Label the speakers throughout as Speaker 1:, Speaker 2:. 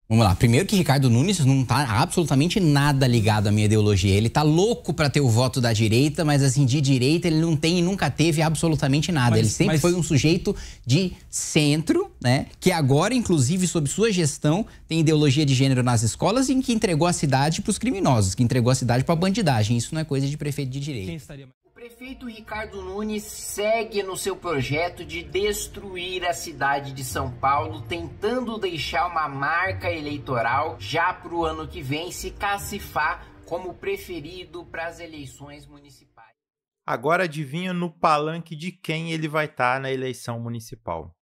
Speaker 1: Vamos lá. Primeiro que Ricardo Nunes não tá absolutamente nada ligado à minha ideologia. Ele tá louco pra ter o voto da direita, mas assim, de direita ele não tem e nunca teve absolutamente nada. Ele sempre foi um sujeito de centro, né? Que agora, inclusive, sob sua gestão, tem ideologia de gênero nas escolas e que entregou a cidade pros criminosos, que entregou a cidade pra bandidagem. Isso não é coisa de prefeito de direita.
Speaker 2: O prefeito Ricardo Nunes segue no seu projeto de destruir a cidade de São Paulo, tentando deixar uma marca eleitoral já para o ano que vem se cacifar como preferido para as eleições municipais.
Speaker 3: Agora adivinha no palanque de quem ele vai estar na eleição municipal.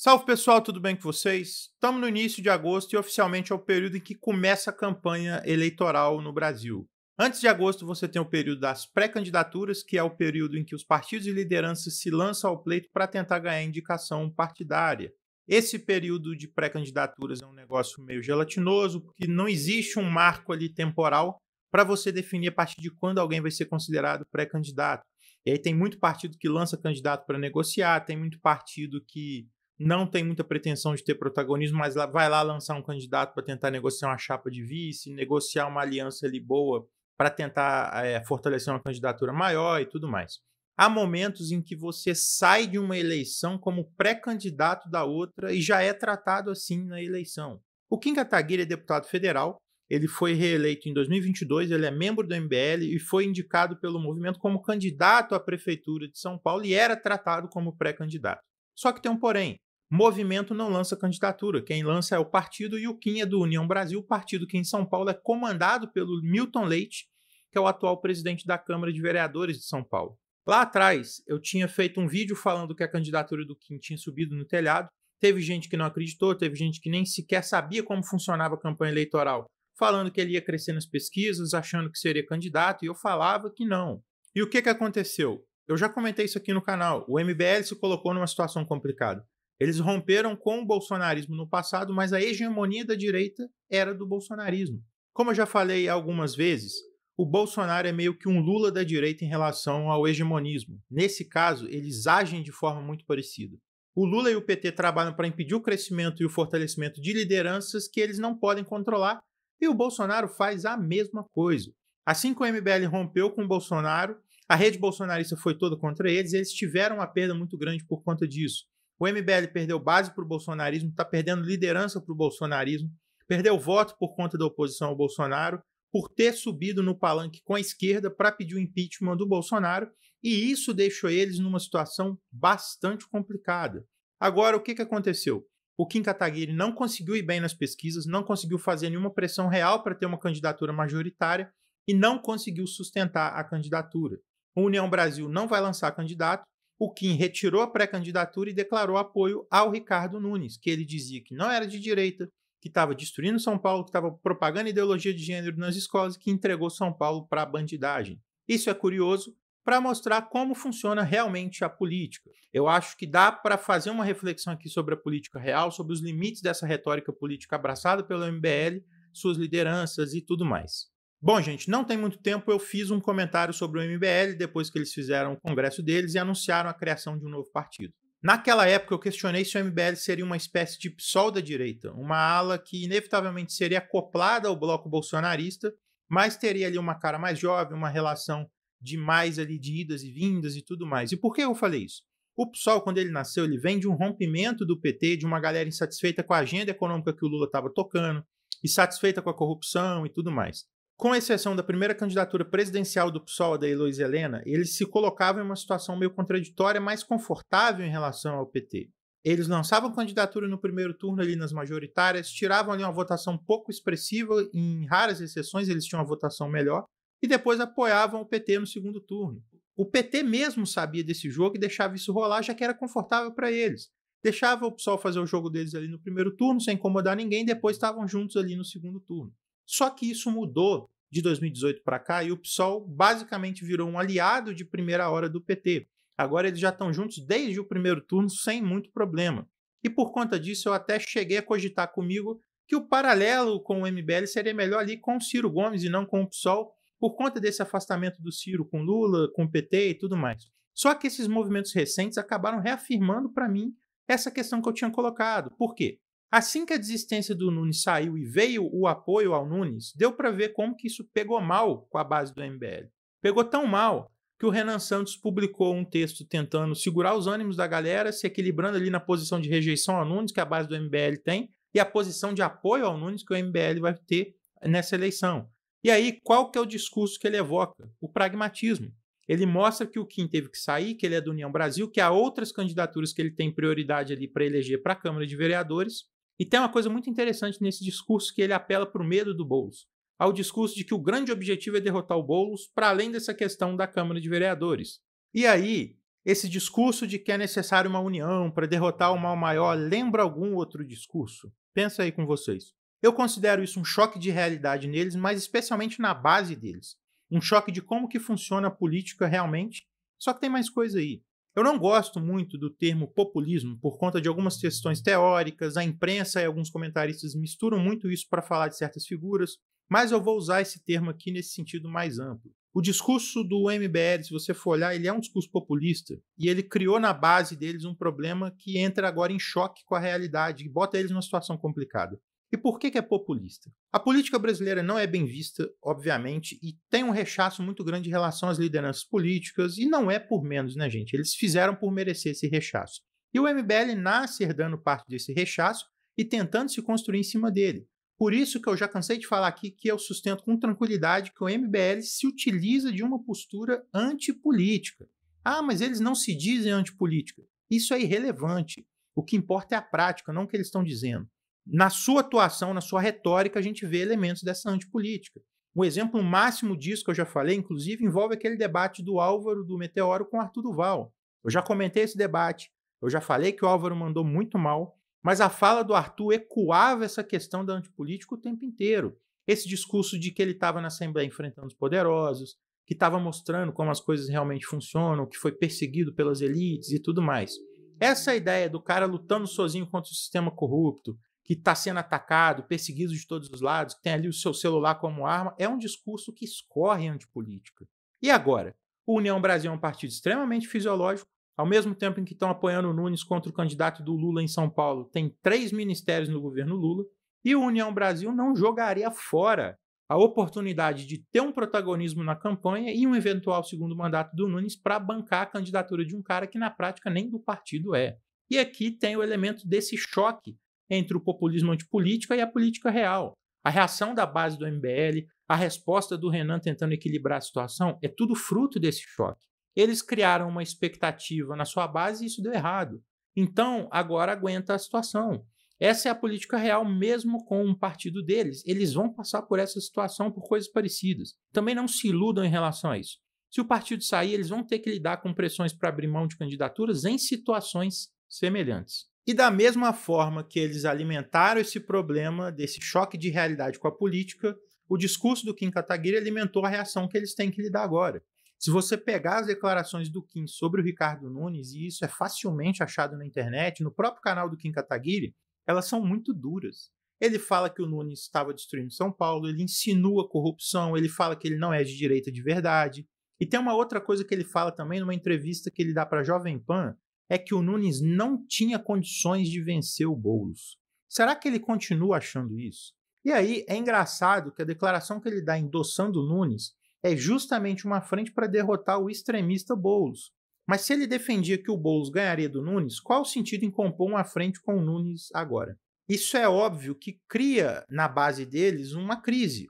Speaker 3: Salve pessoal, tudo bem com vocês? Estamos no início de agosto e oficialmente é o período em que começa a campanha eleitoral no Brasil. Antes de agosto você tem o período das pré-candidaturas, que é o período em que os partidos e lideranças se lançam ao pleito para tentar ganhar indicação partidária. Esse período de pré-candidaturas é um negócio meio gelatinoso, porque não existe um marco ali temporal para você definir a partir de quando alguém vai ser considerado pré-candidato. E aí tem muito partido que lança candidato para negociar, tem muito partido que não tem muita pretensão de ter protagonismo, mas vai lá lançar um candidato para tentar negociar uma chapa de vice, negociar uma aliança ali boa para tentar fortalecer uma candidatura maior e tudo mais. Há momentos em que você sai de uma eleição como pré-candidato da outra e já é tratado assim na eleição. O Kim Kataguiri é deputado federal, ele foi reeleito em 2022, ele é membro do MBL e foi indicado pelo movimento como candidato à prefeitura de São Paulo e era tratado como pré-candidato. Só que tem um porém. Movimento não lança candidatura, quem lança é o partido e o Kim é do União Brasil, o partido que em São Paulo é comandado pelo Milton Leite, que é o atual presidente da Câmara de Vereadores de São Paulo. Lá atrás, eu tinha feito um vídeo falando que a candidatura do Kim tinha subido no telhado, teve gente que não acreditou, teve gente que nem sequer sabia como funcionava a campanha eleitoral, falando que ele ia crescer nas pesquisas, achando que seria candidato, e eu falava que não. E o que aconteceu? Eu já comentei isso aqui no canal, o MBL se colocou numa situação complicada. Eles romperam com o bolsonarismo no passado, mas a hegemonia da direita era do bolsonarismo. Como eu já falei algumas vezes, o Bolsonaro é meio que um Lula da direita em relação ao hegemonismo. Nesse caso, eles agem de forma muito parecida. O Lula e o PT trabalham para impedir o crescimento e o fortalecimento de lideranças que eles não podem controlar, e o Bolsonaro faz a mesma coisa. Assim que o MBL rompeu com o Bolsonaro, a rede bolsonarista foi toda contra eles e eles tiveram uma perda muito grande por conta disso. O MBL perdeu base para o bolsonarismo, está perdendo liderança para o bolsonarismo, perdeu voto por conta da oposição ao Bolsonaro, por ter subido no palanque com a esquerda para pedir o impeachment do Bolsonaro, e isso deixou eles numa situação bastante complicada. Agora, o que aconteceu? O Kim Kataguiri não conseguiu ir bem nas pesquisas, não conseguiu fazer nenhuma pressão real para ter uma candidatura majoritária e não conseguiu sustentar a candidatura. A União Brasil não vai lançar candidato, o Kim retirou a pré-candidatura e declarou apoio ao Ricardo Nunes, que ele dizia que não era de direita, que estava destruindo São Paulo, que estava propagando ideologia de gênero nas escolas e que entregou São Paulo para a bandidagem. Isso é curioso para mostrar como funciona realmente a política. Eu acho que dá para fazer uma reflexão aqui sobre a política real, sobre os limites dessa retórica política abraçada pelo MBL, suas lideranças e tudo mais. Bom, gente, não tem muito tempo eu fiz um comentário sobre o MBL depois que eles fizeram o congresso deles e anunciaram a criação de um novo partido. Naquela época eu questionei se o MBL seria uma espécie de PSOL da direita, uma ala que inevitavelmente seria acoplada ao bloco bolsonarista, mas teria ali uma cara mais jovem, uma relação de mais ali de idas e vindas e tudo mais. E por que eu falei isso? O PSOL, quando ele nasceu, ele vem de um rompimento do PT, de uma galera insatisfeita com a agenda econômica que o Lula estava tocando, insatisfeita com a corrupção e tudo mais. Com exceção da primeira candidatura presidencial do PSOL, da Heloísa Helena, eles se colocavam em uma situação meio contraditória, mais confortável em relação ao PT. Eles lançavam candidatura no primeiro turno ali nas majoritárias, tiravam ali uma votação pouco expressiva, em raras exceções eles tinham uma votação melhor, e depois apoiavam o PT no segundo turno. O PT mesmo sabia desse jogo e deixava isso rolar, já que era confortável para eles. Deixava o PSOL fazer o jogo deles ali no primeiro turno, sem incomodar ninguém, depois estavam juntos ali no segundo turno. Só que isso mudou de 2018 para cá e o PSOL basicamente virou um aliado de primeira hora do PT. Agora eles já estão juntos desde o primeiro turno sem muito problema. E por conta disso eu até cheguei a cogitar comigo que o paralelo com o MBL seria melhor ali com o Ciro Gomes e não com o PSOL, por conta desse afastamento do Ciro com Lula, com o PT e tudo mais. Só que esses movimentos recentes acabaram reafirmando para mim essa questão que eu tinha colocado. Por quê? Assim que a desistência do Nunes saiu e veio o apoio ao Nunes, deu para ver como que isso pegou mal com a base do MBL. Pegou tão mal que o Renan Santos publicou um texto tentando segurar os ânimos da galera, se equilibrando ali na posição de rejeição ao Nunes que a base do MBL tem e a posição de apoio ao Nunes que o MBL vai ter nessa eleição. E aí, qual que é o discurso que ele evoca? O pragmatismo. Ele mostra que o Kim teve que sair, que ele é do União Brasil, que há outras candidaturas que ele tem prioridade ali para eleger para a Câmara de Vereadores. E tem uma coisa muito interessante nesse discurso que ele apela para o medo do Boulos. Ao discurso de que o grande objetivo é derrotar o Boulos para além dessa questão da Câmara de Vereadores. E aí, esse discurso de que é necessário uma união para derrotar o mal maior lembra algum outro discurso? Pensa aí com vocês. Eu considero isso um choque de realidade neles, mas especialmente na base deles. Um choque de como que funciona a política realmente. Só que tem mais coisa aí. Eu não gosto muito do termo populismo por conta de algumas questões teóricas, a imprensa e alguns comentaristas misturam muito isso para falar de certas figuras, mas eu vou usar esse termo aqui nesse sentido mais amplo. O discurso do MBL, se você for olhar, ele é um discurso populista e ele criou na base deles um problema que entra agora em choque com a realidade e bota eles numa situação complicada. E por que é populista? A política brasileira não é bem vista, obviamente, e tem um rechaço muito grande em relação às lideranças políticas, e não é por menos, né, gente? Eles fizeram por merecer esse rechaço. E o MBL nasce herdando parte desse rechaço e tentando se construir em cima dele. Por isso que eu já cansei de falar aqui que eu sustento com tranquilidade que o MBL se utiliza de uma postura antipolítica. Ah, mas eles não se dizem antipolítica. Isso é irrelevante. O que importa é a prática, não o que eles estão dizendo. Na sua atuação, na sua retórica, a gente vê elementos dessa antipolítica. O exemplo máximo disso que eu já falei, inclusive, envolve aquele debate do Álvaro do Meteoro com o Arthur Duval. Eu já comentei esse debate, eu já falei que o Álvaro mandou muito mal, mas a fala do Arthur ecoava essa questão da antipolítica o tempo inteiro. Esse discurso de que ele estava na Assembleia enfrentando os poderosos, que estava mostrando como as coisas realmente funcionam, que foi perseguido pelas elites e tudo mais. Essa ideia do cara lutando sozinho contra o sistema corrupto, que está sendo atacado, perseguido de todos os lados, que tem ali o seu celular como arma, é um discurso que escorre antipolítica. E agora? O União Brasil é um partido extremamente fisiológico, ao mesmo tempo em que estão apoiando o Nunes contra o candidato do Lula em São Paulo, tem 3 ministérios no governo Lula, e o União Brasil não jogaria fora a oportunidade de ter um protagonismo na campanha e um eventual segundo mandato do Nunes para bancar a candidatura de um cara que na prática nem do partido é. E aqui tem o elemento desse choque entre o populismo antipolítica e a política real. A reação da base do MBL, a resposta do Renan tentando equilibrar a situação, é tudo fruto desse choque. Eles criaram uma expectativa na sua base e isso deu errado. Então, agora aguenta a situação. Essa é a política real mesmo com um partido deles. Eles vão passar por essa situação por coisas parecidas. Também não se iludam em relação a isso. Se o partido sair, eles vão ter que lidar com pressões para abrir mão de candidaturas em situações semelhantes. E da mesma forma que eles alimentaram esse problema desse choque de realidade com a política, o discurso do Kim Kataguiri alimentou a reação que eles têm que lidar agora. Se você pegar as declarações do Kim sobre o Ricardo Nunes, e isso é facilmente achado na internet, no próprio canal do Kim Kataguiri, elas são muito duras. Ele fala que o Nunes estava destruindo São Paulo, ele insinua corrupção, ele fala que ele não é de direita de verdade. E tem uma outra coisa que ele fala também numa entrevista que ele dá para a Jovem Pan, é que o Nunes não tinha condições de vencer o Boulos. Será que ele continua achando isso? E aí é engraçado que a declaração que ele dá endossando o Nunes é justamente uma frente para derrotar o extremista Boulos. Mas se ele defendia que o Boulos ganharia do Nunes, qual o sentido em compor uma frente com o Nunes agora? Isso é óbvio que cria na base deles uma crise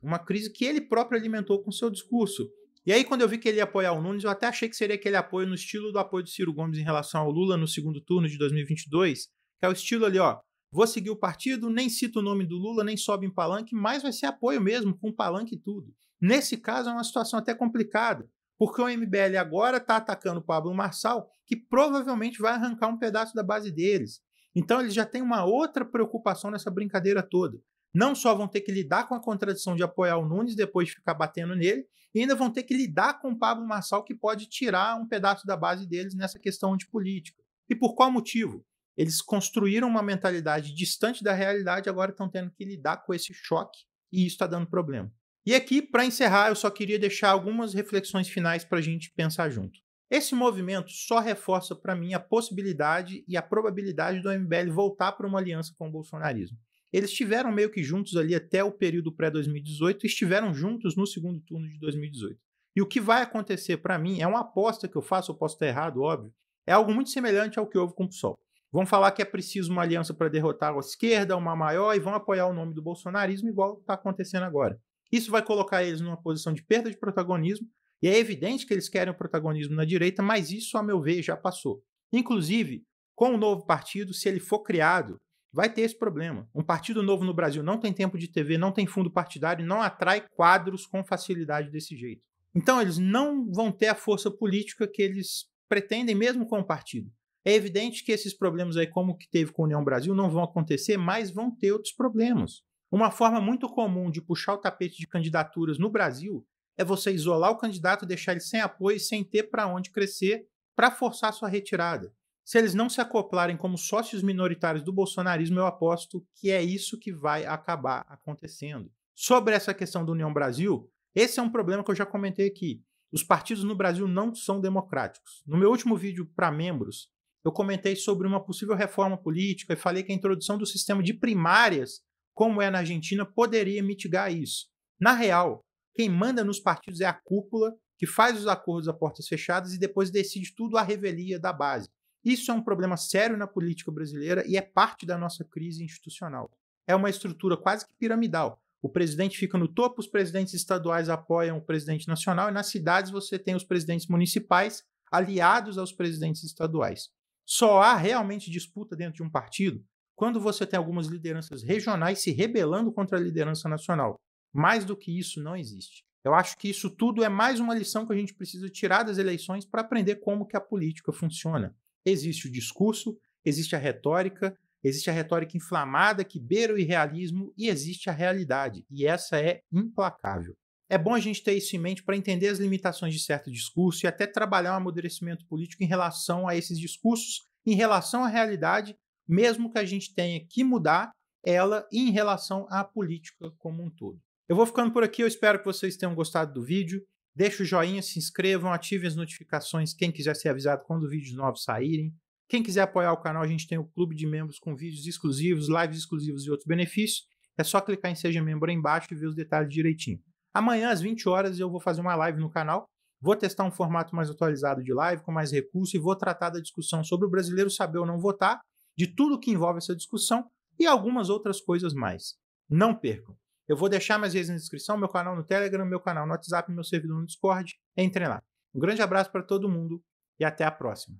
Speaker 3: que ele próprio alimentou com seu discurso. E aí, quando eu vi que ele ia apoiar o Nunes, eu até achei que seria aquele apoio no estilo do apoio do Ciro Gomes em relação ao Lula no segundo turno de 2022, que é o estilo ali, ó, vou seguir o partido, nem cito o nome do Lula, nem sobe em palanque, mas vai ser apoio mesmo, com palanque e tudo. Nesse caso, é uma situação até complicada, porque o MBL agora está atacando o Pablo Marçal, que provavelmente vai arrancar um pedaço da base deles. Então, eles já têm uma outra preocupação nessa brincadeira toda. Não só vão ter que lidar com a contradição de apoiar o Nunes depois de ficar batendo nele, e ainda vão ter que lidar com o Pablo Marçal, que pode tirar um pedaço da base deles nessa questão de política. E por qual motivo? Eles construíram uma mentalidade distante da realidade, agora estão tendo que lidar com esse choque, e isso está dando problema. E aqui, para encerrar, eu só queria deixar algumas reflexões finais para a gente pensar junto. Esse movimento só reforça para mim a possibilidade e a probabilidade do MBL voltar para uma aliança com o bolsonarismo. Eles estiveram meio que juntos ali até o período pré-2018 e estiveram juntos no segundo turno de 2018. E o que vai acontecer para mim é uma aposta que eu faço, eu posso estar errado, óbvio, é algo muito semelhante ao que houve com o PSOL. Vão falar que é preciso uma aliança para derrotar a esquerda, uma maior, e vão apoiar o nome do bolsonarismo igual está acontecendo agora. Isso vai colocar eles numa posição de perda de protagonismo, e é evidente que eles querem o protagonismo na direita, mas isso, a meu ver, já passou. Inclusive, com o novo partido, se ele for criado, vai ter esse problema. Um partido novo no Brasil não tem tempo de TV, não tem fundo partidário, não atrai quadros com facilidade desse jeito. Então, eles não vão ter a força política que eles pretendem, mesmo com o partido. É evidente que esses problemas aí, como que teve com a União Brasil, não vão acontecer, mas vão ter outros problemas. Uma forma muito comum de puxar o tapete de candidaturas no Brasil é você isolar o candidato, deixar ele sem apoio e sem ter para onde crescer para forçar sua retirada. Se eles não se acoplarem como sócios minoritários do bolsonarismo, eu aposto que é isso que vai acabar acontecendo. Sobre essa questão da União Brasil, esse é um problema que eu já comentei aqui. Os partidos no Brasil não são democráticos. No meu último vídeo para membros, eu comentei sobre uma possível reforma política e falei que a introdução do sistema de primárias, como é na Argentina, poderia mitigar isso. Na real, quem manda nos partidos é a cúpula, que faz os acordos a portas fechadas e depois decide tudo à revelia da base. Isso é um problema sério na política brasileira e é parte da nossa crise institucional. É uma estrutura quase que piramidal. O presidente fica no topo, os presidentes estaduais apoiam o presidente nacional e nas cidades você tem os presidentes municipais aliados aos presidentes estaduais. Só há realmente disputa dentro de um partido quando você tem algumas lideranças regionais se rebelando contra a liderança nacional. Mais do que isso, não existe. Eu acho que isso tudo é mais uma lição que a gente precisa tirar das eleições para aprender como que a política funciona. Existe o discurso, existe a retórica inflamada que beira o irrealismo e existe a realidade, e essa é implacável. É bom a gente ter isso em mente para entender as limitações de certo discurso e até trabalhar um amadurecimento político em relação a esses discursos, em relação à realidade, mesmo que a gente tenha que mudar ela e em relação à política como um todo. Eu vou ficando por aqui, eu espero que vocês tenham gostado do vídeo. Deixe o joinha, se inscrevam, ativem as notificações, quem quiser ser avisado quando vídeos novos saírem. Quem quiser apoiar o canal, a gente tem o clube de membros com vídeos exclusivos, lives exclusivas e outros benefícios. É só clicar em Seja Membro aí embaixo e ver os detalhes direitinho. Amanhã, às 20 horas, eu vou fazer uma live no canal. Vou testar um formato mais atualizado de live, com mais recursos, e vou tratar da discussão sobre o brasileiro saber ou não votar, de tudo que envolve essa discussão e algumas outras coisas mais. Não percam. Eu vou deixar minhas redes na descrição, meu canal no Telegram, meu canal no WhatsApp, meu servidor no Discord. Entrem lá. Um grande abraço para todo mundo e até a próxima.